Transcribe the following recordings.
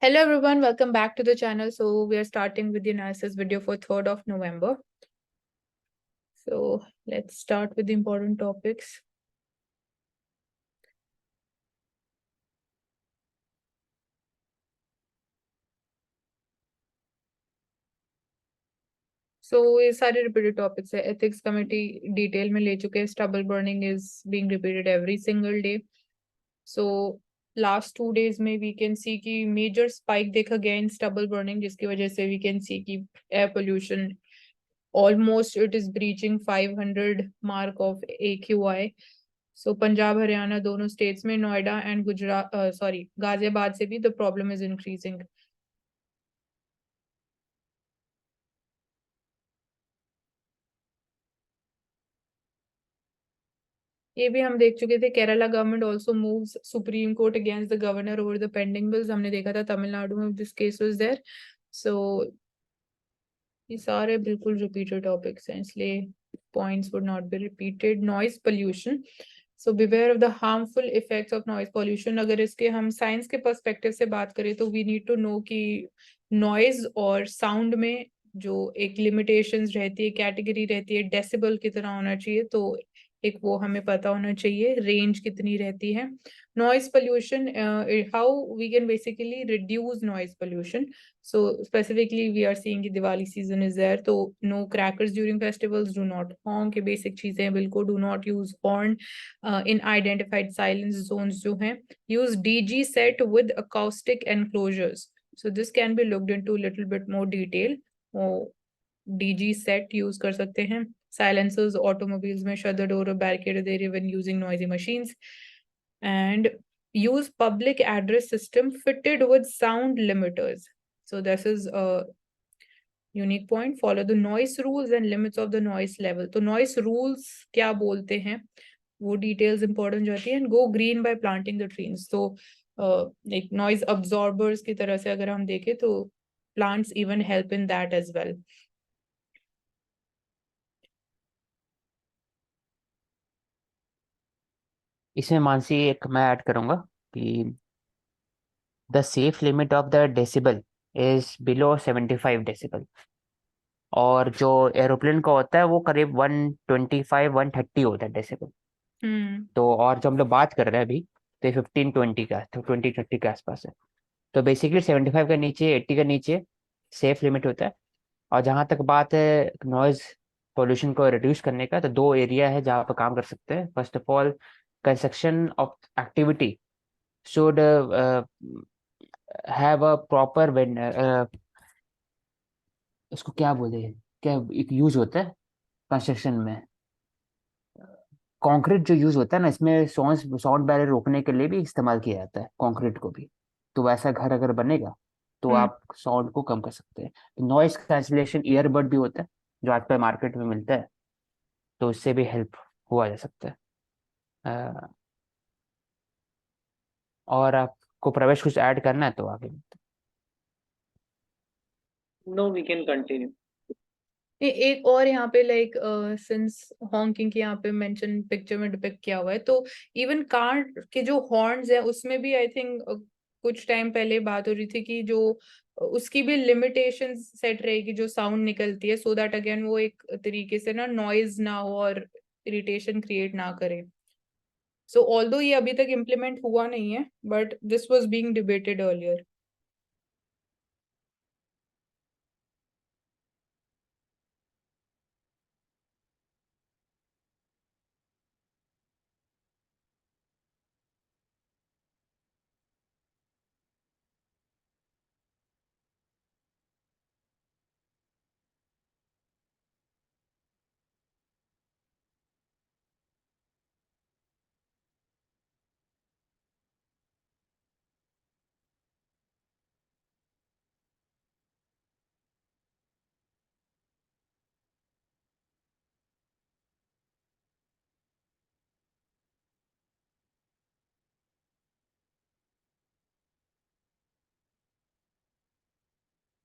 Hello everyone, welcome back to the channel. So we are starting with the analysis video for 3rd of November. So let's start with the important topics. So ये सारे repeated topics है. Ethics committee detail में ले चुके हैं. Stubble burning is being repeated every single day. So last 2 days में we can see कि major spike देखा गया in stubble burning, जिसकी वजह से we can see कि air pollution almost it is breaching 500 mark of AQI. So Punjab Haryana दोनों states में, नोएडा एंड गुजरात गाजियाबाद से भी द प्रॉब्लम इज इंक्रीजिंग. ये भी हम देख चुके थे. Kerala government also moves supreme court against the governor over the pending bills. हमने देखा था तमिलनाडु में दिस केस वाज देयर. सो ये सारे बिल्कुल रिपीटेड टॉपिक्स हैं, इसलिए points would not be repeated. Noise pollution. So beware of the harmful effects of noise pollution. अगर इसके हम साइंस के पर्सपेक्टिव से बात करें तो वी नीड टू नो कि नॉइज और साउंड में जो एक लिमिटेशंस रहती है, कैटेगरी रहती है, डेसिबल कितना होना चाहिए, तो एक वो हमें पता होना चाहिए, रेंज कितनी रहती है. Noise pollution, how we can basically reduce noise pollution. So specifically we are seeing कि Diwali season is there, तो no crackers during festivals, do not honk, ये basic चीजें हैं बिल्कुल. Do not use horn in identified silence zones जो हैं. Use DG set with acoustic enclosures. So this can be looked into a little bit more detail. DG set use कर सकते हैं. Silencers automobiles में shut the door or barricade the area when using noisy machines. And use public address system fitted with sound limiters. So this is a unique point. Follow the noise rules and limits of the noise level. तो noise rules क्या बोलते हैं वो details important जाती है. And go green by planting the trees. तो like noise absorbers की तरह से अगर हम देखें तो plants even help in that as well. इसमें मानसी एक मैं ऐड करूंगा कि the safe limit of the decibel is below 75 decibel, और जो एरोप्लेन का होता है वो करीब 125-130 होता है डेसिबल. तो और जो हम लोग बात कर रहे हैं अभी, तो 15-20 का, तो 20-30 के आसपास है. तो बेसिकली 75 के नीचे, 80 के नीचे सेफ लिमिट होता है. और जहाँ तक बात है नॉइज पोल्यूशन को रिड्यूस करने का, तो दो एरिया है जहाँ पर काम कर सकते हैं. First of all, construction of activity should have a proper when उसको क्या बोले, क्या एक यूज होता है कंस्ट्रक्शन में, कंक्रीट जो यूज होता है ना, इसमें साउंड बैरियर रोकने के लिए भी इस्तेमाल किया जाता है कंक्रीट को भी. तो वैसा घर अगर बनेगा तो आप साउंड को कम कर सकते हैं. नॉइस कैंसिलेशन ईयरबड भी होता है जो आजकल मार्केट में मिलता है, तो इससे भी हेल्प हुआ जा सकता है. अ, और आपको प्रवेश कुछ ऐड करना है तो आगे. No, we can continue. एक और यहाँ पे लाइक सिंस हॉन्किंग की यहाँ पे मेंशन पिक्चर में डिपिक्ट किया हुआ है, तो इवन कार के जो हॉर्न्स है उसमें भी आई थिंक कुछ टाइम पहले बात हो रही थी कि जो उसकी भी लिमिटेशंस सेट रहेगी जो साउंड निकलती है, सो दैट अगेन वो एक तरीके से ना नॉइज ना हो और इरिटेशन क्रिएट ना करे. सो ऑल्दो ये अभी तक इम्प्लीमेंट हुआ नहीं है, but this was being debated earlier.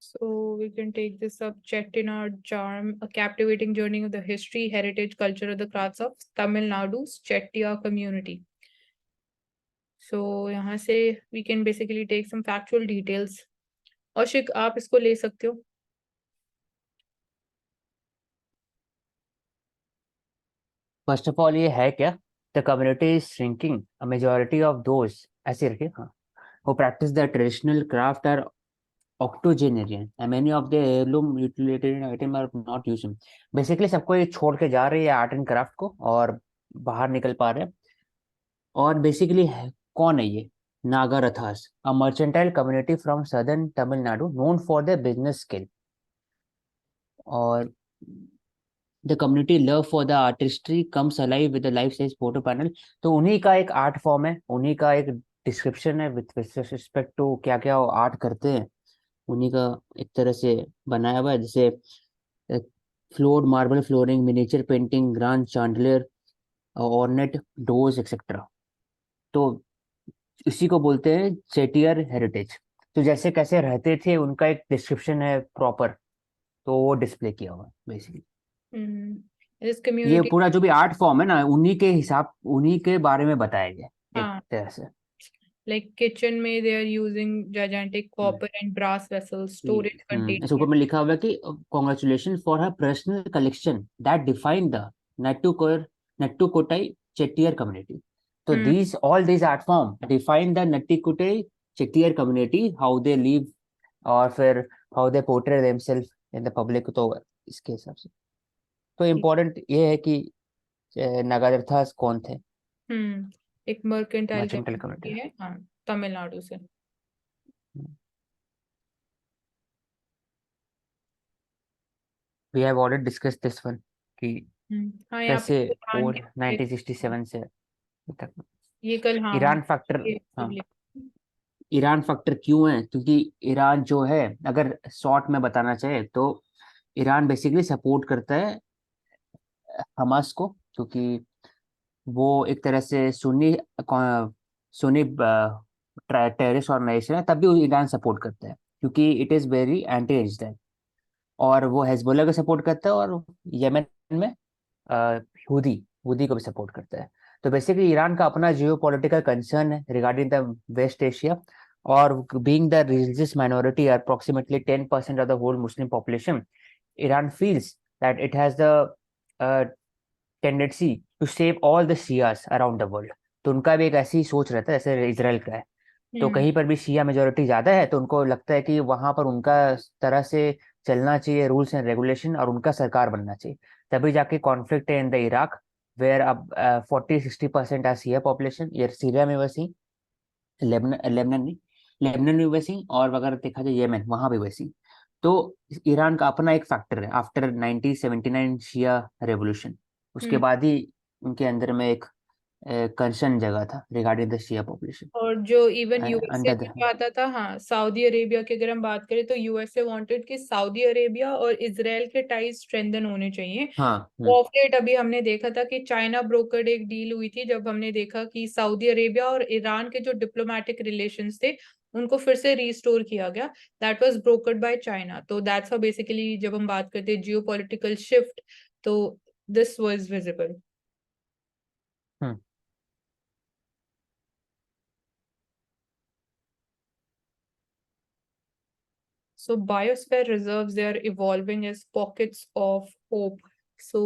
So we can take this up. Chettinad Charm, a captivating journey of the history, heritage, culture of the crafts of Tamil Nadu's Chettiar community. So यहाँ से we can basically take some factual details. औशिक आप इसको ले सकते हो. First of all ये है क्या? The community is shrinking, a majority of those, ऐसे रखे हाँ, who practice the traditional craft are octogenarian and many of the heirloom utilitarian item are not using. Basically सबको ये छोड़ के जा रहे हैं आर्ट एंड क्राफ्ट को और बाहर निकल पा रहे हैं. और बेसिकली कौन है ये? Nagarathars, a mercantile community from southern Tamil Nadu known for the business skill. और the community love for the artistry comes alive with the life size photo panel. तो उन्हीं का एक आर्ट फॉर्म है, उन्हीं का एक डिस्क्रिप्शन है विथ रिस्पेक्ट टू क्या क्या वो आर्ट करते हैं. उन्हीं का एक तरह से बनाया हुआ है, जैसे floored marble flooring, miniature painting, grand chandelier, ornate doors etcetera. तो इसी को बोलते हैं चेटियर हेरिटेज. तो जैसे कैसे रहते थे उनका एक डिस्क्रिप्शन है प्रॉपर, तो वो डिस्प्ले किया हुआ है बेसिकली. This ये community. पूरा जो भी आर्ट फॉर्म है ना, उन्हीं के हिसाब, उन्हीं के बारे में बताया गया एक हाँ. तरह से. Like kitchen में they are using gigantic copper and brass vessels, storage इस ऊपर containers. में लिखा हुआ है कि congratulation for her personal collection that define the Nattukottai Chettiar community. तो Hmm. These all these art form define the Nattukottai Chettiar community, how they live, और फिर how they portray themselves in the public. तो इसके हिसाब से तो इम्पोर्टेंट ये है कि नागारथास कौन थे? एक मर्केंटाइल मर्चेंटाइल कम्युनिटी कम्युनिटी. है, हाँ, तमिलनाडु से. We have already discuss this one कि हाँ, यहाँ पे कैसे ईरान और के 1967 से अभी तक ये कल, हाँ, ईरान फैक्टर. ये हाँ, public. ईरान फैक्टर क्यों है? क्योंकि ईरान जो है, अगर शॉर्ट में बताना चाहे तो ईरान बेसिकली सपोर्ट करता है हमास को, क्योंकि वो एक तरह से सुन्नी टेररिस्ट ऑर्गेनाइजेशन है, तब भी वो ईरान सपोर्ट करता है क्योंकि it is very anti Israel. और वो हेजबोला को सपोर्ट करता है, और यमन में हूदी हूदी को भी सपोर्ट करता है. तो बेसिकली ईरान का अपना जियो पॉलिटिकल कंसर्न है रिगार्डिंग द वेस्ट एशिया. और being the religious minority approximately 10% of the whole Muslim population, Iran feels that it has the tendency to save all the Shias around the world. तो उनका भी एक ऐसी सोच रहता है जैसे इसराइल का है. तो कहीं पर भी शिया मेजोरिटी ज्यादा है तो उनको लगता है कि वहां पर उनका तरह से चलना चाहिए, रूल्स एंड रेगुलेशन, और उनका सरकार बनना चाहिए. तभी जाके कॉन्फ्लिक्ट है इन द इराक, वेयर अब 40-60% आ शिया पॉपुलेशन. ये सीरिया में वैसे ही, लेबनन में वैसे ही, और अगर देखा जाए येमेन वहां भी वैसे ही. तो ईरान का अपना एक फैक्टर है आफ्टर 1979 शिया रेवोल्यूशन. उसके हम्म. बाद ही उनके अंदर में एक कंसर्न जगह था रिगार्डिंग द शिया पॉपुलेशन और जो इवन यूएसए अंडर में द. आता था, हाँ, सऊदी अरेबिया की अगर हम बात करें तो यूएसए वांटेड कि सऊदी अरेबिया और इजराइल के टाइज स्ट्रेंथन होने चाहिए. हाँ. ऑफ लेट अभी हमने देखा था कि चाइना ब्रोकर्ड एक डील हुई थी, जब हमने देखा कि सऊदी अरेबिया और ईरान के जो डिप्लोमेटिक रिलेशंस थे उनको फिर से रिस्टोर किया गया. That was brokered by China. तो दैट्स हाउ बेसिकली जब हम बात करते हैं जियोपॉलिटिकल शिफ्ट, तो this was visible. So biosphere reserves, they are evolving as pockets of hope. So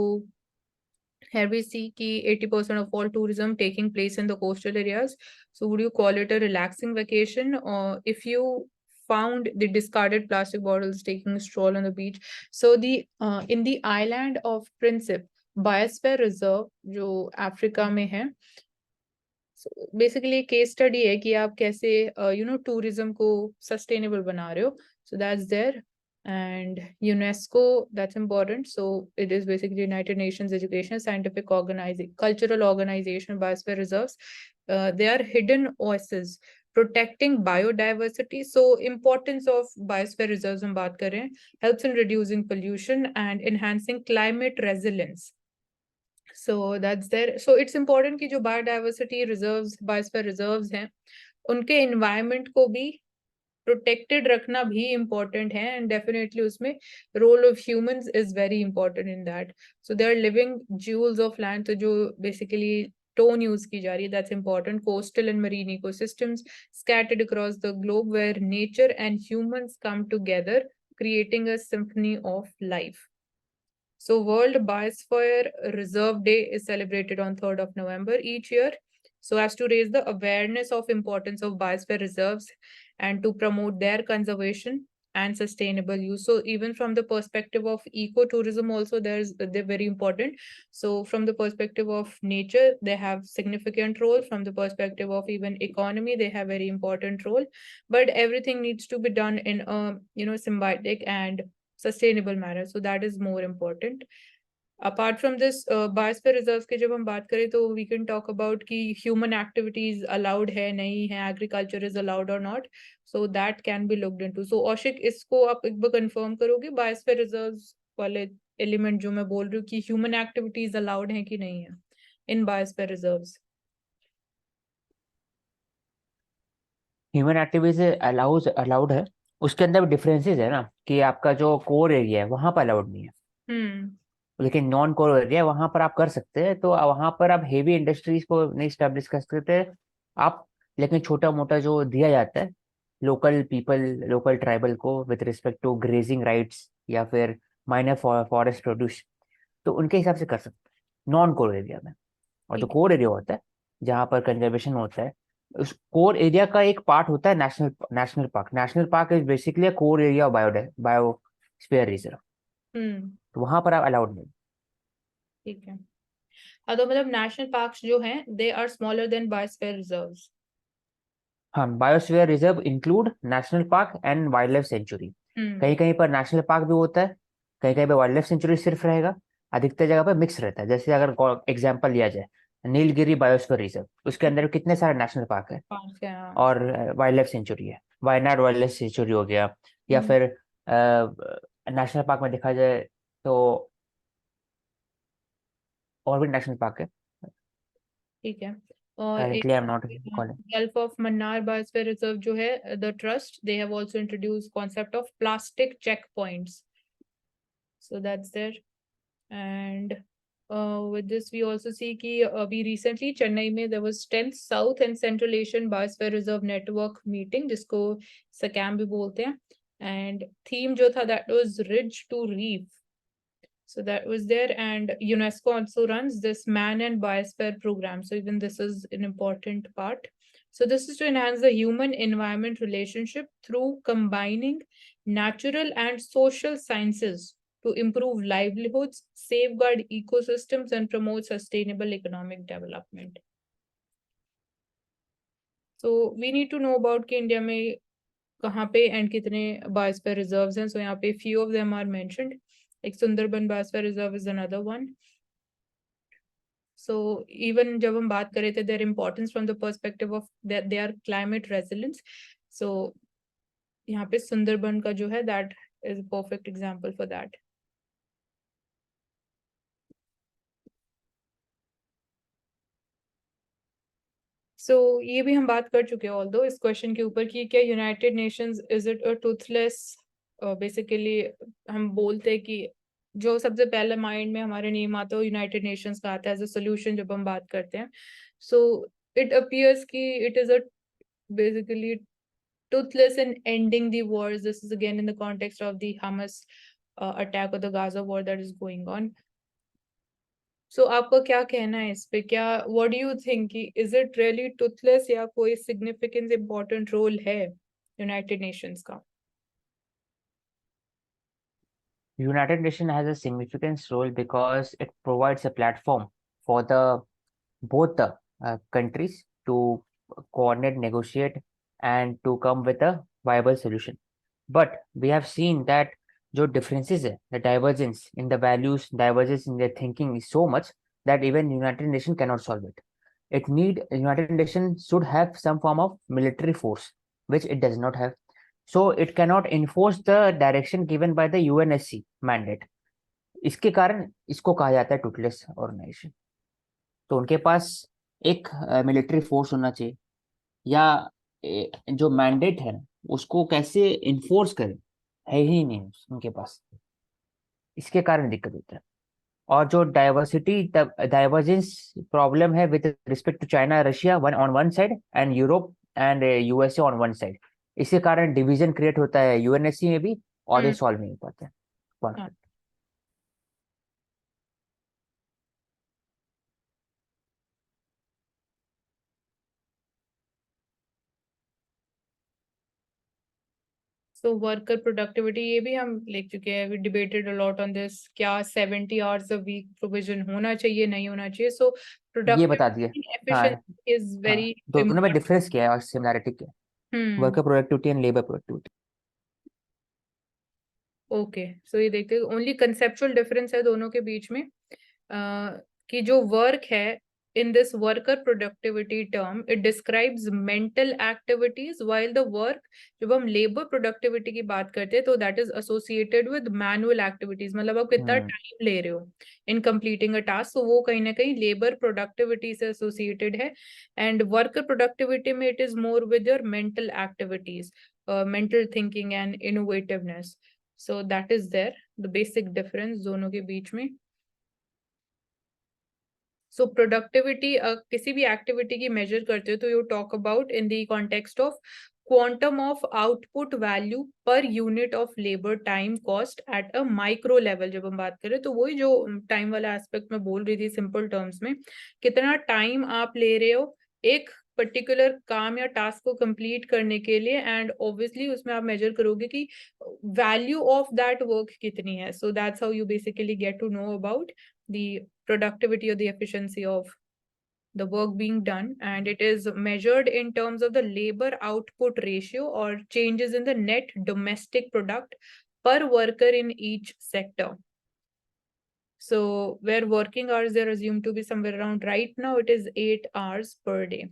here we see ki 80% of all tourism taking place in the coastal areas. So would you call it a relaxing vacation, or if you found the discarded plastic bottles taking a stroll on the beach? So the in the island of Principe biosphere reserve जो Africa में है, basically case study है कि आप कैसे tourism को sustainable बना रहे हो. So that's there. And UNESCO, that's important. So it is basically United Nations educational scientific organisation cultural organisation biosphere reserves. They are hidden oasis protecting biodiversity. So importance of biosphere reserves हम बात कर रहे हैं, helps in reducing pollution and enhancing climate resilience. So that's there. So it's important कि जो biodiversity reserves, biosphere reserves हैं, उनके environment को भी protected रखना भी important है, and definitely उसमें role of humans is very important in that. So they are living jewels of land. तो जो basically टोन यूज की जा रही है, that's important. Coastal and marine ecosystems scattered across the globe where nature and humans come together, creating a symphony of life. So World Biosphere Reserve Day is celebrated on 3rd of November each year, so as to raise the awareness of importance of biosphere reserves and to promote their conservation and sustainable use. So even from the perspective of ecotourism also, they're very important. So from the perspective of nature, they have significant role. From the perspective of even economy, they have very important role. But everything needs to be done in a symbiotic and sustainable manner. So that is more important. Apart from this, biosphere reserves की जब हम बात करें तो we can talk about कि human activities allowed है नहीं है, agriculture is allowed or not, so that can be looked into. So औशिक, इसको आप एक बार confirm करोगे biosphere reserves वाले element जो मैं बोल रही हूँ कि human activities allowed हैं कि नहीं है in biosphere reserves? Human activities allowed है, उसके अंदर भी डिफरेंसेस है ना, कि आपका जो कोर एरिया है वहां पर अलाउड नहीं है, लेकिन नॉन कोर एरिया वहां पर आप कर सकते हैं, तो वहां पर आप हेवी इंडस्ट्रीज को नहीं स्टैब्लिश कर सकते आप, लेकिन छोटा मोटा जो दिया जाता है लोकल पीपल, लोकल ट्राइबल को with respect to grazing rights या फिर माइनर फॉरेस्ट प्रोड्यूस, तो उनके हिसाब से कर सकते हैं नॉन कोर एरिया में. और जो ठीक है. कोर एरिया होता है जहाँ पर कंजर्वेशन होता है, उस कोर एरिया का एक पार्ट होता है national park. National park is basically core area biosphere reserve, तो वहां पर आप अलाउड नहीं. ठीक है. हाँ, तो मतलब नेशनल पार्क्स जो हैं they are smaller than biosphere reserves. हाँ, biosphere reserve include national park and wildlife sanctuary. कहीं कहीं पर नेशनल पार्क भी होता है, कहीं कहीं पर वाइल्ड लाइफ सेंचुरी सिर्फ रहेगा, अधिकतर जगह पर मिक्स रहता है. जैसे अगर एग्जांपल लिया जाए नीलगिरी बायोस्फीयर रिजर्व, उसके अंदर कितने सारे नेशनल पार्क है पार्क है. और वाइल्ड लाइफ सेंचुरी है. वायनाड वाइल्ड लाइफ सेंचुरी हो गया, या फिर नेशनल पार्क में देखा जाए तो और भी नेशनल पार्क है. ठीक है. और currently I am not calling. Gulf of Mannar biosphere reserve जो है, the trust they have also introduced concept of plastic check points, so that's there. And with this we also see कि अभी recently Chennai में there was 10th South and Central Asian Biosphere Reserve Network meeting, जिसको SACAM भी बोलते हैं, and theme जो था that was Ridge to Reef. So that was there, and UNESCO also runs this Man and Biosphere program. So even this is an important part. So this is to enhance the human-environment relationship through combining natural and social sciences to improve livelihoods, safeguard ecosystems, and promote sustainable economic development. So we need to know about कि India में कहाँ पे and कितने biosphere reserves हैं. So यहाँ पे few of them are mentioned. Like Sundarban Biosphere Reserve is another one. So even जब हम बात कर रहे थे, their importance from the perspective of that they are climate resilience. So यहाँ पे सुंदरबन का जो है that is a perfect example for that. So ये भी हम बात कर चुके हैं although इस क्वेश्चन के ऊपर कि क्या United Nations is it a Toothless. Basically हम बोलते हैं कि जो सबसे पहले माइंड में हमारे नेम आता है यूनाइटेड नेशंस का आता है एज अ सोल्यूशन जब हम बात करते हैं. सो इट अपीयर्स कि it is a basically toothless in ending the wars. This is again in the context of the Hamas attack or the Gaza war that is going on. So आपका क्या कहना है इस पे? क्या what do you think कि is it really toothless या कोई significant important role है United Nations का? United Nations has a significant role because it provides a platform for both the countries to coordinate, negotiate, and to come with a viable solution. But we have seen that जो differences है, the divergence in the values, divergence in their thinking is so much that even United Nations cannot solve it. United Nations should have some form of military force, which it does not have. So it cannot enforce the direction given by the UNSC mandate. इसके कारण इसको कहा जाता है टूटलेस organisation. तो उनके पास एक मिलिट्री फोर्स होना चाहिए, या जो मैंडेट है उसको कैसे इन्फोर्स करे, है ही नहीं उनके पास. इसके कारण दिक्कत होता है. और जो डाइवर्जेंस प्रॉब्लम है with respect to China Russia one on one side and Europe and USA on one side, इसी कारण डिवीजन क्रिएट होता है यूएनएससी में भी, और ये सॉल्व नहीं हो पाता है हाँ। conflict। सो वर्कर प्रोडक्टिविटी ये भी हम लिख चुके हैं, we debated a lot on this, क्या 70 आवर्स अ वीक प्रोविजन होना चाहिए नहीं होना चाहिए। सो ये बता दिए। प्रोडक्टिविटी हाँ एफिशिएंसी इज हाँ, वेरी दोनों में इम्पोर्टेंट। डिफरेंस क्या है और सिमिलैरिटी क्या है, worker productivity and labour productivity. Okay, so ये देखते हैं, ओनली कंसेप्चुअल डिफरेंस है दोनों के बीच में, कि जो वर्क है in this worker productivity term it describes mental activities while the work, जब हम labor productivity की बात करते हैं तो that is associated with manual activities, मतलब आप कितना टाइम ले रहे हो in completing a task, so वो कहीं ना कहीं labor productivity से associated है। and worker productivity में it is more with your mental activities, mental thinking and innovativeness, so that is there the basic difference दोनों के बीच में। सो प्रोडक्टिविटी किसी भी एक्टिविटी की मेजर करते हो तो you talk about in the context of quantum of output value per unit of labour time cost at a micro level. जब हम बात करें तो वही जो टाइम वाला एस्पेक्ट में बोल रही थी सिंपल टर्म्स में, कितना टाइम आप ले रहे हो एक पर्टिकुलर काम या टास्क को कंप्लीट करने के लिए, एंड ऑब्वियसली उसमें आप मेजर करोगे कि वैल्यू ऑफ दैट वर्क कितनी है। So that's how you basically get to know about the productivity or the efficiency of the work being done, and it is measured in terms of the labor output ratio or changes in the net domestic product per worker in each sector. So where working hours are assumed to be somewhere around, right now it is 8 hours per day.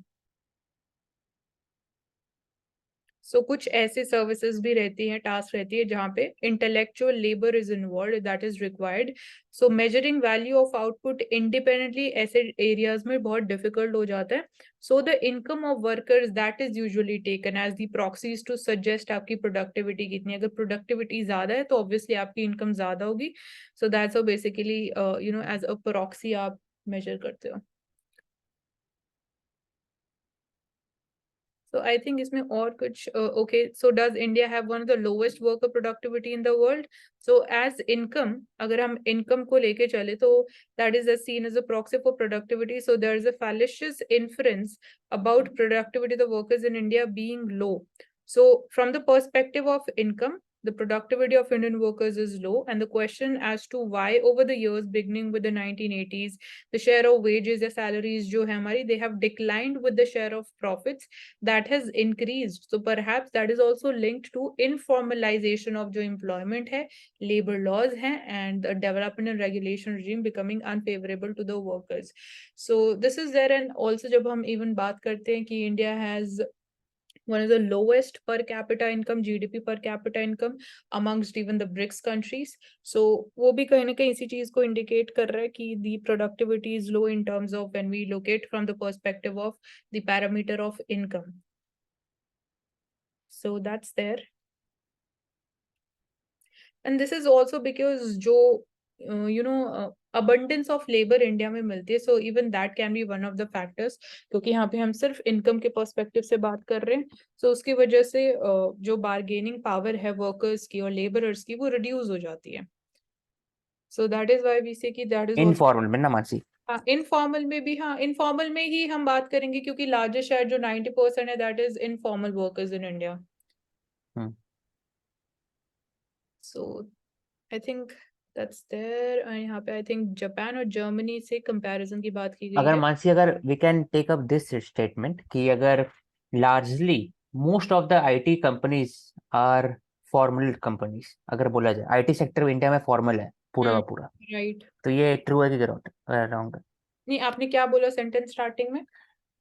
सो कुछ ऐसे services भी रहती हैं, task रहती है जहाँ पे intellectual labour is involve, that is required. So measuring value of output independently ऐसे एरियाज में बहुत डिफिकल्ट हो जाता है। So the income of workers that is usually taken as the proxies to suggest आपकी प्रोडक्टिविटी कितनी है। अगर प्रोडक्टिविटी ज्यादा है तो ऑब्वियसली आपकी इनकम ज्यादा होगी। So that's how basically as a proxy आप मेजर करते हो। So I think इसमें और कुछ okay, so does India have one of the lowest worker productivity in the world? So as income, अगर हम income को लेके चले तो that is seen as a proxy for productivity. So there is a fallacious inference about productivity of the workers in India being low. So from the perspective of income, the productivity of Indian workers is low, and the question as to why over the years beginning with the 1980s the share of wages या salaries जो है हमारी, they have declined with the share of profits that has increased. So perhaps that is also linked to informalization of जो employment है, labor laws हैं, and the development and regulation regime becoming unfavorable to the workers. So this is there, and also जब हम even बात करते हैं कि India has one of the lowest per capita income, GDP per capita income amongst even the BRICS countries. So वो भी कहीं ना कहीं इसी चीज को indicate कर रहा है कि the productivity is low in terms of when we look at from the perspective of the parameter of income. So that's there. And this is also because जो abundance of labor India में मिलती है, so even that can be one of the factors, क्योंकि यहाँ पे हम सिर्फ income के perspective से बात कर रहे हैं, so उसकी वजह से जो bargaining power है workers की और laborers की वो reduce हो जाती है। So that is why we say कि that is also इनफॉर्मल में ना मानसी। हाँ इनफॉर्मल में भी, हाँ इनफॉर्मल में ही हम बात करेंगे क्योंकि लार्जेस्ट शेयर जो 90% है that is informal workers in India. So I think that's there, यहाँ पे आई थिंक जापान और जर्मनी से कंपैरिजन की बात की गई अगर है। मानसी, अगर we can take up this statement कि अगर largely most of the IT companies are formal companies, अगर बोला जाए आईटी सेक्टर इंडिया में फॉर्मल है पूरा का पूरा, राइट। तो ये ट्रू है कि रॉन्ग है? नहीं आपने क्या बोला सेंटेंस स्टार्टिंग में?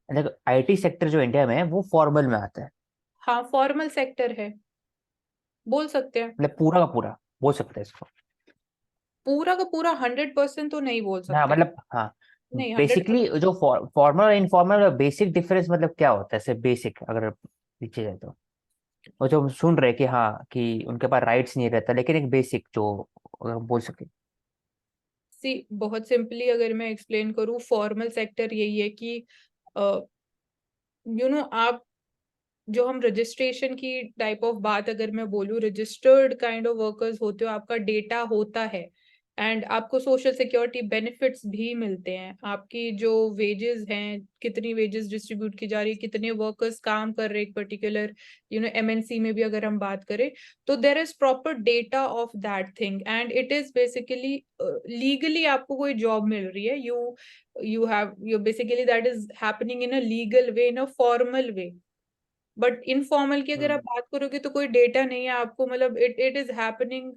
देखो आईटी सेक्टर जो इंडिया में है वो फॉर्मल में आता है, हाँ फॉर्मल सेक्टर है, बोल सकते हैं। मतलब पूरा का पूरा बोल सकते हैं इसको। पूरा का पूरा 100% तो नहीं बोल हाँ सकते। मतलब हाँ, नहीं 100%। बेसिकली जो फॉर्मल और इनफॉर्मल बेसिक डिफरेंस मतलब क्या होता है, ऐसे बेसिक अगर पीछे जाए तो वो जो हम सुन रहे कि हाँ कि उनके पास राइट्स नहीं रहता, लेकिन एक बेसिक जो अगर हम बोल सके। सी बहुत सिंपली अगर मैं एक्सप्लेन करूँ, फॉर्मल सेक्टर यही है कि आप जो हम रजिस्ट्रेशन की टाइप ऑफ बात अगर मैं बोलूँ, रजिस्टर्ड काइंड ऑफ वर्कर्स होते हो, आपका डेटा होता है एंड आपको सोशल सिक्योरिटी बेनिफिट्स भी मिलते हैं। आपकी जो वेजेस हैं, कितनी वेजेस डिस्ट्रीब्यूट की जा रही है, कितने वर्कर्स काम कर रहे हैं एक पर्टिकुलर एमएनसी में भी अगर हम बात करें, तो there is proper data of that thing and it is basically legally आपको कोई जॉब मिल रही है, you basically that is happening in a legal way, in a formal way. But informal की अगर आप बात करोगे तो कोई डेटा नहीं है आपको, मतलब it is happening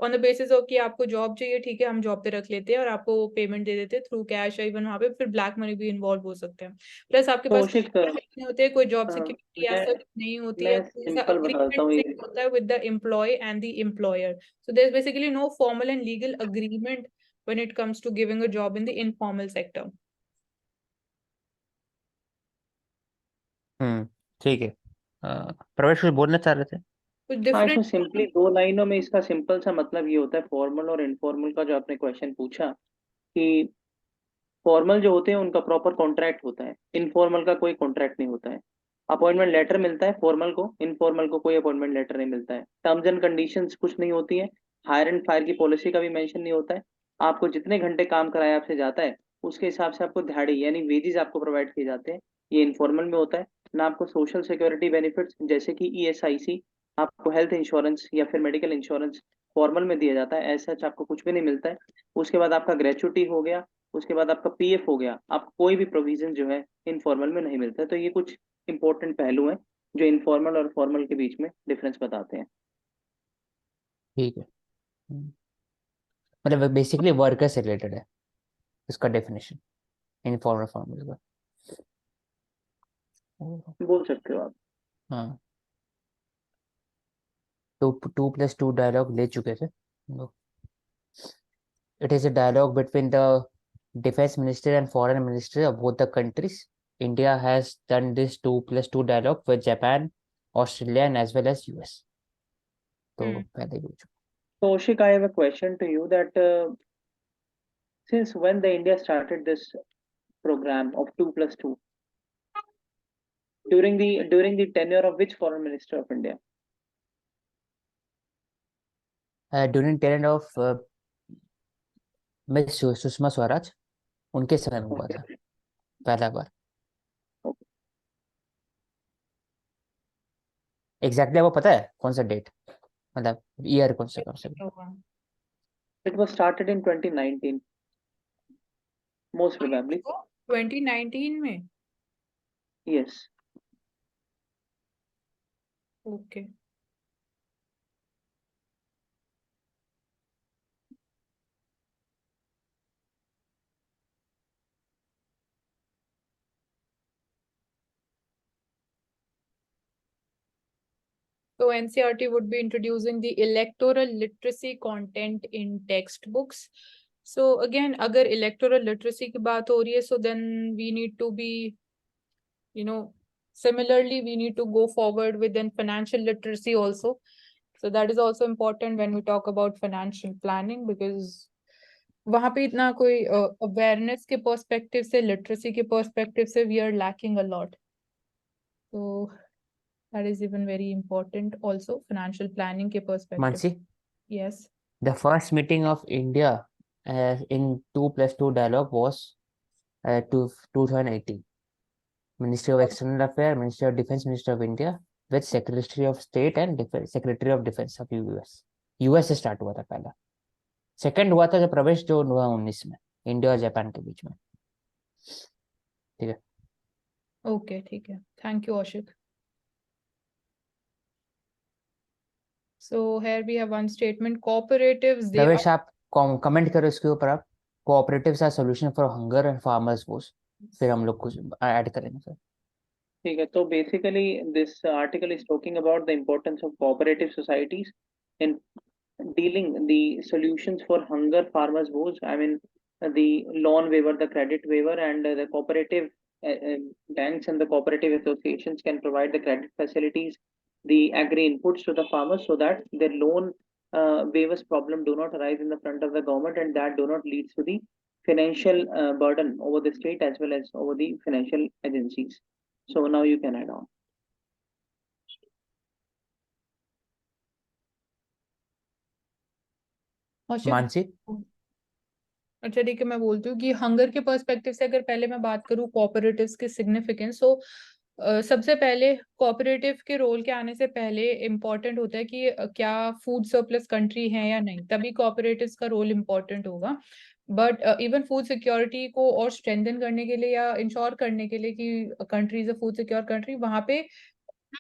on the basis of कि आपको जॉब चाहिए, ठीक है हम जॉब पे रख लेते हैं और आपको पेमेंट दे देते हैं थ्रू कैश, इवन वहां पे फिर ब्लैक मनी भी इन्वॉल्व हो सकते हैं। प्लस आपके पास कौशिक नहीं होते, कोई जॉब हाँ, सिक्योरिटी ऐसा नहीं होती है, मैं कोई ऐसा सिंपल बताता अग्रीमेंट हूँ नहीं ये। होता है with the employ and the employer. So there is basically no formal and legal agreement when it comes to giving a job in the informal sector. ठीक है। प्रवेश कुछ बोलना चाह रहे थे? कुछ हाँ, इसमें डिफरेंट। सिंपली 2 लाइनों में इसका सिंपल सा मतलब ये होता है, फॉर्मल और इनफॉर्मल का जो आपने क्वेश्चन पूछा, कि फॉर्मल जो होते हैं उनका प्रॉपर कॉन्ट्रैक्ट होता है, इनफॉर्मल का कोई कॉन्ट्रैक्ट नहीं होता है। अपॉइंटमेंट लेटर मिलता है फॉर्मल को, इनफॉर्मल को कोई अपॉइंटमेंट लेटर नहीं मिलता है। टर्म्स एंड कंडीशंस कुछ नहीं होती है, हायर एंड फायर की पॉलिसी का भी मेंशन नहीं होता है। आपको जितने घंटे काम कराया आपसे जाता है उसके हिसाब से आपको दिहाड़ी यानी वेजेस आपको प्रोवाइड किए जाते हैं। ये इनफॉर्मल में होता है। ना आपको सोशल सिक्योरिटी बेनिफिट्स जैसे कि ईएसआईसी, आपको हेल्थ इंश्योरेंस या फिर मेडिकल इंश्योरेंस फॉर्मल में दिया जाता है, ऐसा आपको कुछ भी नहीं मिलता है। उसके बाद आपका ग्रेचुटी हो गया, उसके बाद आपका पीएफ हो गया, आपको कोई भी प्रोविजन जो है इनफॉर्मल में नहीं मिलता है। तो ये कुछ इंपॉर्टेंट पहलू हैं जो इनफॉर्मल और फॉर्मल के बीच में डिफरेंस बताते हैं। ठीक है। मतलब बेसिकली वर्कर से रिलेटेड है इसका डेफिनेशन, इनफॉर्मल फॉर्मल का। बोल सकते हो आप। हाँ, 2+2 डायलॉग ले चुके थे हम लोग। It is a dialogue between the defense minister and foreign minister of both the countries. India has done this 2+2 dialogue with Japan, Australia, and as well as US. तो पहले भी हो चुका। Kaushik, I have a question to you that since when the India started this program of 2+2, during the tenure of which foreign minister of India? During tenure of miss Sushma Swaraj, उनके समय में हुआ था Okay. पहला बार। Okay. एग्जैक्टली आपको पता है कौन सा डेट, मतलब ईयर कौन सा It was started in 2019, most probably. 2019 में? Yes. Okay. So NCERT would be introducing the electoral literacy content in textbooks. So again, अगर electoral literacy की बात हो रही है, so then we need to be, similarly we need to go forward with then financial literacy also. So that is also important when we talk about financial planning, because वहाँ पे इतना कोई awareness के perspective से, literacy के perspective से we are lacking a lot. So that is even very important also, financial planning के perspective. Mansi, Yes. the first meeting of India in 2+2 dialogue was 2018. Ministry of External Affairs, Ministry of Defense, Minister of India, with Secretary of State and Secretary of Defense of US. US से start हुआ था पहला। Second हुआ था जब प्रवेश जो 2019 में इंडिया और जापान के बीच में। ठीक है। ओके, ठीक है। Thank you Ashiq. So here we have one statement, cooperatives they प्रवेश आप कमेंट करो इसके ऊपर, आप cooperatives are solution for hunger and farmers woes, फिर हम लोग कुछ ऐड करेंगे सर। ठीक है, तो basically this article is talking about the importance of cooperative societies in dealing the solutions for hunger, farmers woes. I mean, the loan waiver, the credit waiver, and the cooperative banks and the cooperative associations can provide the credit facilities, the agri inputs to the farmers so that their loan Waivers problem do not arise in the front of the government, and that do not leads to the financial burden over the state as well as over the financial agencies. So now you can add on. Kaushik, Mansi, अच्छा ठीक है, मैं बोलती हूँ कि hunger के perspective से अगर पहले मैं बात करूँ कोऑपरेटिव्स के सिग्निफिकेंस, तो सबसे पहले कोऑपरेटिव के रोल के आने से पहले इम्पोर्टेंट होता है कि क्या फूड सरप्लस कंट्री है या नहीं, तभी कोऑपरेटिव्स का रोल इम्पोर्टेंट होगा। बट इवन फूड सिक्योरिटी को और स्ट्रेंथन करने के लिए या इंश्योर करने के लिए कि country is a food secure country, वहां पे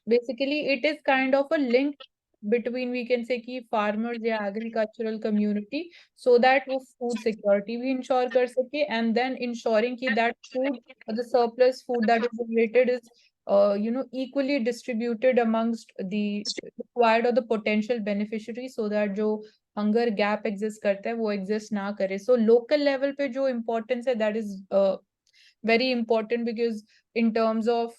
basically it is kind of a link between we can say कि फार्मर्स या एग्रीकल्चरल कम्युनिटी, सो दैट वो फूड सिक्योरिटी भी इंश्योर कर सके, एंड देन इंश्योरिंग कि that food, the surplus food that is generated is equally distributed amongst the required or the potential beneficiaries, so that जो hunger gap exist करता है वो exist ना करे। So local level पे जो importance है, that is very important, because in terms of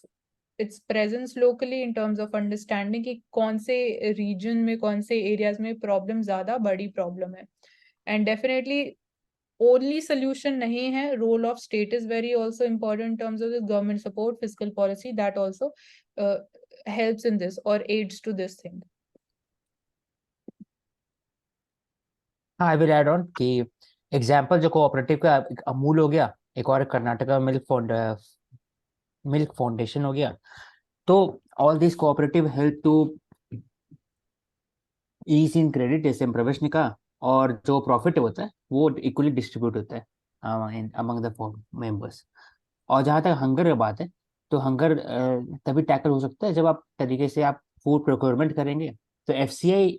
its presence locally, in terms of understanding कि कौन से region में, कौन से areas में problem ज़्यादा बड़ी problem है, and definitely only solution नहीं है, role of state is very also important in terms of the government support, fiscal policy, that also helps in this or aids to this thing. हाँ, I will add on कि example जो cooperative का एक अमूल हो गया, एक और Karnataka milk foundation हो गया। तो all this cooperative help to ease in credit, जैसे प्रवेश ने कहा, और जो प्रॉफिट होता है वो इक्वली डिस्ट्रीब्यूट होता है अमंग द मेंबर्स। और जहाँ तक हंगर की बात है, तो हंगर तभी टैकल हो सकता है जब आप तरीके से आप फूड प्रोक्योरमेंट करेंगे। तो एफसीआई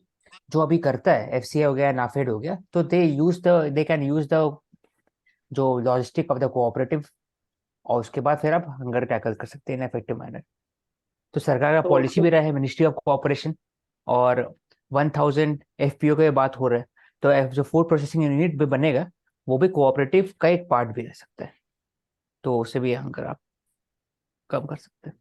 जो अभी करता है, एफसीआई हो गया, नाफेड हो गया, तो दे कैन यूज द जो लॉजिस्टिक ऑफ द कोऑपरेटिव, और उसके बाद फिर आप हंगर टैकल कर सकते हैं इन इफेक्टिव मैनर। तो सरकार का तो पॉलिसी भी रहा है, मिनिस्ट्री ऑफ कोऑपरेशन, और 1000 एफपीओ की बात हो रहा है। तो जो फूड प्रोसेसिंग यूनिट भी बनेगा, वो भी कोऑपरेटिव का एक पार्ट भी रह सकता है, तो उससे भी हंगर आप कम कर सकते हैं।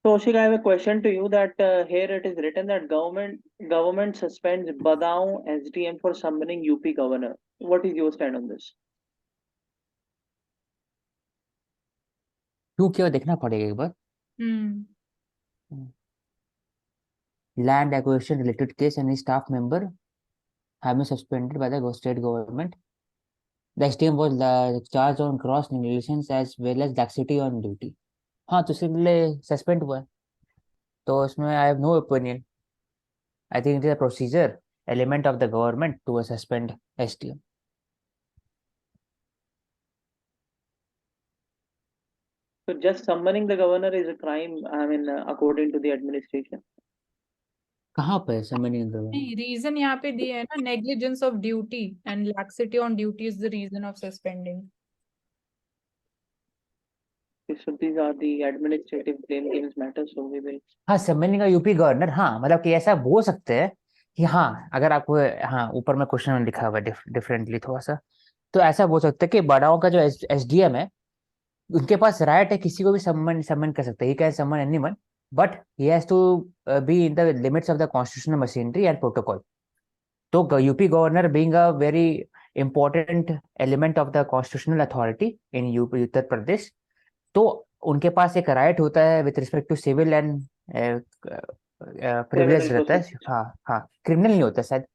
So, Ashik, I have a question to you that here it is written that government suspends Badaun SDM for summoning UP governor. What is your stand on this? क्यों, क्या देखना पड़ेगा एक बार। Land acquisition related case, any staff member have been suspended by the state government. The SDM was charged on gross negligence as well as laxity on duty. हाँ, तो इसके लिए suspend हुआ है, तो इसमें I have no opinion. I think it is a procedure element of the government to suspend SDM. So, just summoning the governor is a crime, I mean, according to the administration. कहाँ पे suspending government? नहीं, reason यहाँ पे दिया है ना, negligence of duty and laxity on duty is the reason of suspending. So, these are the administrative blame games matters. So, we will. हाँ, suspending का यूपी गवर्नर, हाँ, मतलब कि ऐसा बोल सकते हैं कि हाँ, अगर आपको, हाँ, ऊपर में क्वेश्चन में लिखा हुआ है डिफरेंटली थोड़ा सा, तो ऐसा बोल सकते हैं कि बड़ाओं का जो एसडीएम है, उनके पास राइट है किसी को भी समन कर सकते हैं, he can summon anyone, but he has to be in the limits of the constitutional machinery and protocol. तो UP governor being a very important element of the constitutional authority in UP Uttar Pradesh, तो उनके पास एक right होता है with respect to civil and privilege रहता है। हाँ हाँ, क्रिमिनल नहीं होता शायद,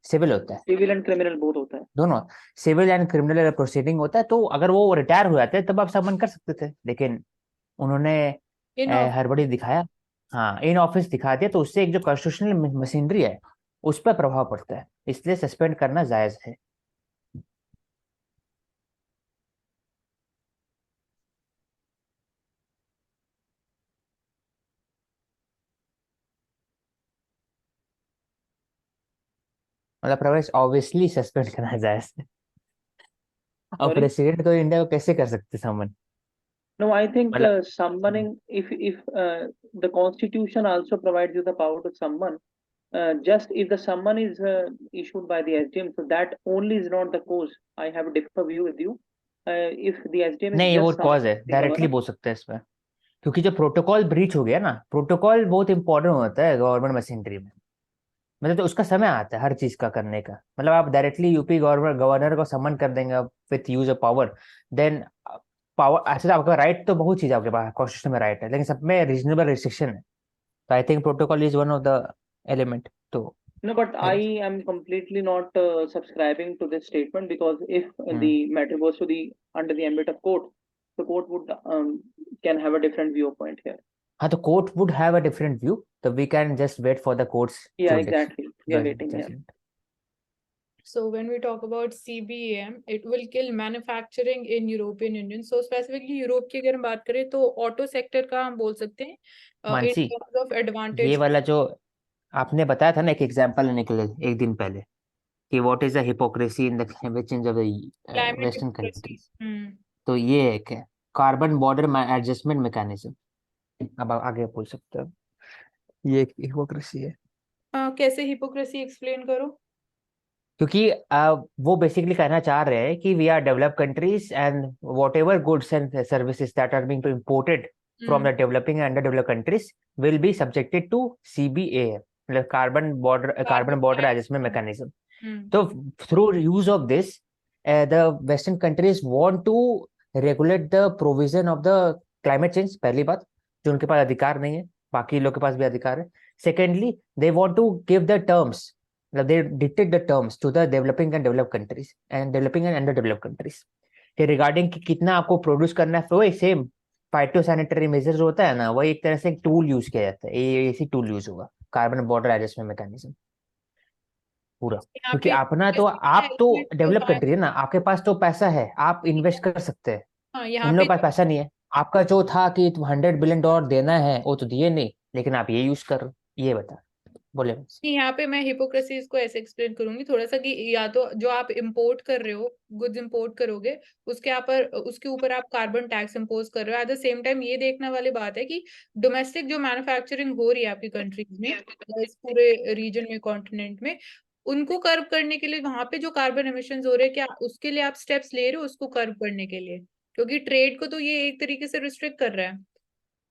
सिविल होता है। सिविल एंड क्रिमिनल बोथ होता है, दोनों, सिविल एंड क्रिमिनल प्रोसीडिंग होता है। तो अगर वो रिटायर हो जाते हैं तब आप समन कर सकते थे, लेकिन उन्होंने हड़बड़ी दिखाया, हाँ, इन ऑफिस दिखा दिया, तो उससे एक जो कॉन्स्टिट्यूशनल मशीनरी है उस पर प्रभाव पड़ता है, इसलिए सस्पेंड करना जायज है। मतलब प्रवेश ऑब्वियसली सस्पेंड करना जायज है। अब Sorry? प्रेसिडेंट तो इंडिया को कैसे कर सकते समन? No, I think मतलब summoning, if the constitution also provides you the power to summon, just if the summon is issued by the SDM, so that only is not the cause. I have a different view with you. If the SDM is नहीं, वो just cause है, summoning the directly governor, बोल सकते हैं इसमें, क्योंकि जो protocol breach हो गया ना, प्रोटोकॉल बहुत इंपॉर्टेंट होता है गवर्नमेंट मशीनरी में। मतलब तो उसका समय आता है हर चीज का करने का। मतलब आप डायरेक्टली यूपी गवर्नर को समन कर देंगे with use of power, then power ऐसे तो आपका राइट तो बहुत चीज आपके पास कॉन्स्टिट्यूशन में राइट है, लेकिन सब में रीजनेबल रिस्ट्रिक्शन है। तो I think protocol is one of the element. तो No, but I मेरे am completely not subscribing to this statement, because if the hmm matter goes to the under the ambit of court, the court would can have a different viewpoint here. हाँ, तो court would have a different view, तो we can just wait for the courts Yeah, jurisdiction exactly. We are waiting. Yeah. Judgement. So when we talk about CBAM, it will kill manufacturing in European Union. So specifically Europe की अगर हम बात करें तो auto sector का हम बोल सकते हैं in मानसी, terms of ये advantage वाला जो आपने बताया था ना एक एग्जांपल लेने के लिए एक दिन पहले, कि what is the hypocrisy in the climate change of the climate western diplomacy. Countries, तो ये एक है कार्बन बॉर्डर एडजस्टमेंट मैकेनिज्म। अब आप आगे बोल सकते हो, ये एक हिपोक्रेसी है। कैसे हिपोक्रेसी एक्सप्लेन करो। क्योंकि वो बेसिकली कहना चाह रहे हैं कि we are developed countries and whatever goods and services that are being imported from the developing and underdeveloped countries will be subjected to CBA, मतलब कार्बन बॉर्डर एडजस्टमेंट मैकेनिज्म। तो through use of this the western countries want to regulate the provision of the climate change, पहली बात, जो उनके पास अधिकार नहीं है, बाकी लोग के पास भी अधिकार है। Secondly, they want to give the terms, they dictate the terms to the developing and developed countries and developing and underdeveloped countries कि रिगार्डिंग कि कितना आपको प्रोड्यूस करना है। वही सेम फाइटोसैनिटरी मेजर्स होता है ना, वही एक तरह से एक टूल यूज किया जाता है, ये इसी टूल यूज होगा कार्बन बॉर्डर एडजस्टमेंट मैकेनिज्म पूरा। यहाँ क्योंकि पे अपना तो ऐसे क्या है आप तो कि जो डेवलप कंट्री है ना, आपके पास तो पैसा है, आप इन्वेस्ट कर सकते हैं। हाँ यहाँ उन पे लोग के पास पैसा नहीं है। आपका जो था कि $100 बिलियन देना है, वो तो दिए नहीं, लेकिन आप ये यूज कर रहे हो। ये बता, बोले। यहाँ पे मैं हिपोक्रेसी इसको ऐसे एक्सप्लेन करूंगी थोड़ा सा कि या तो जो आप इंपोर्ट कर रहे हो, गुड्स इंपोर्ट करोगे, उसके ऊपर आप कार्बन टैक्स इंपोज कर रहे हो। एट द सेम टाइम ये देखने वाली बात है कि डोमेस्टिक जो मैन्युफैक्चरिंग हो रही है आपकी कंट्रीज में, इस पूरे रीजन में, कॉन्टिनेंट में, उनको कर्व करने के लिए वहां पे जो कार्बन एमिशन हो रहे हैं, क्या उसके लिए आप स्टेप्स ले रहे हो उसको कर्व करने के लिए? क्योंकि ट्रेड को तो ये एक तरीके से रिस्ट्रिक्ट कर रहा है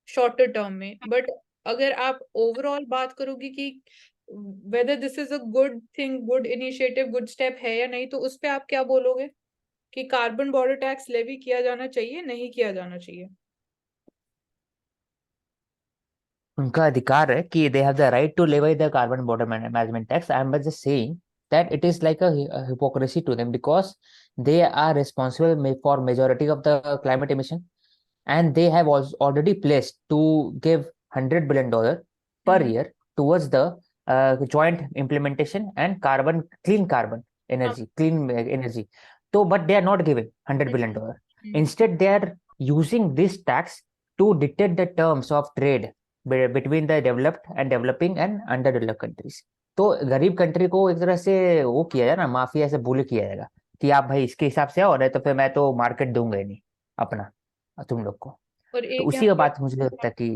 शॉर्टर टर्म में, बट अगर आप ओवरऑल बात करोगे कि whether this is a good thing, good initiative, good step है या नहीं, तो उस पे आप क्या बोलोगे कि कार्बन बॉर्डर टैक्स लेवी किया जाना चाहिए, नहीं किया जाना चाहिए? उनका अधिकार है कि they have the right to levy the carbon border management tax. I am just saying that it is like a hypocrisy to them because they are responsible for majority of the climate emission, and they have already pledged to give $100 billion per year towards the joint implementation and clean carbon energy, clean energy. So but they are not giving $100 billion. Instead they are using this tax to dictate the terms of trade between the developed and developing and underdeveloped countries. तो गरीब country को एक तरह से वो किया जाए ना, माफिया से बुल किया जाएगा कि आप भाई इसके हिसाब से आओ, नहीं तो फिर मैं तो मार्केट दूंगा ही नहीं अपना तुम लोग को। और तो एक उसी यहाँ का पे बात मुझे लगता है कि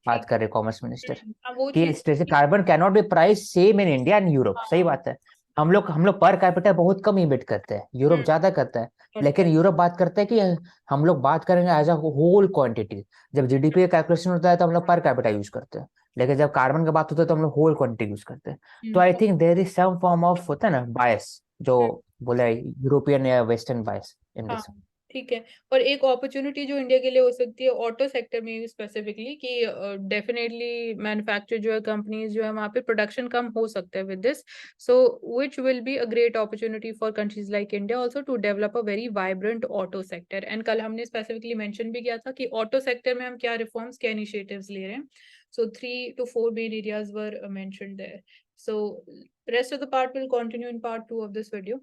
बात कर रहे कॉमर्स मिनिस्टर वो कि चीज इस तरह से carbon can not be price same in India and Europe. सही बात है। हम लोग पर कैपिटा बहुत कम इमिट करते हैं, यूरोप ज्यादा करता है। लेकिन यूरोप बात करता है कि हम लोग बात करेंगे एज अ होल क्वांटिटी। जब जीडीपी का कैलकुलेशन होता है तो हम लोग पर कैपिटा यूज करते हैं, लेकिन जब कार्बन की बात होता है तो हम लोग होल क्वांटिटी यूज करते हैं। तो I think there is some form of होता है ना बायस, जो बोला यूरोपियन या वेस्टर्न बायस इन दिस। ठीक है। और एक अपॉर्चुनिटी जो इंडिया के लिए हो सकती है ऑटो सेक्टर में स्पेसिफिकली, कि डेफिनेटली मैन्युफैक्चर जो है, कंपनीज जो है, वहाँ पे प्रोडक्शन कम हो सकता है with this, so which will be a great opportunity for countries like India also to develop a very vibrant auto sector. And कल हमने स्पेसिफिकली मेंशन भी किया था कि ऑटो सेक्टर में हम क्या रिफॉर्म्स, क्या इनिशिएटिव्स ले रहे हैं। So 3 to 4 main areas were mentioned there. So rest of the part will continue in part 2 of this video.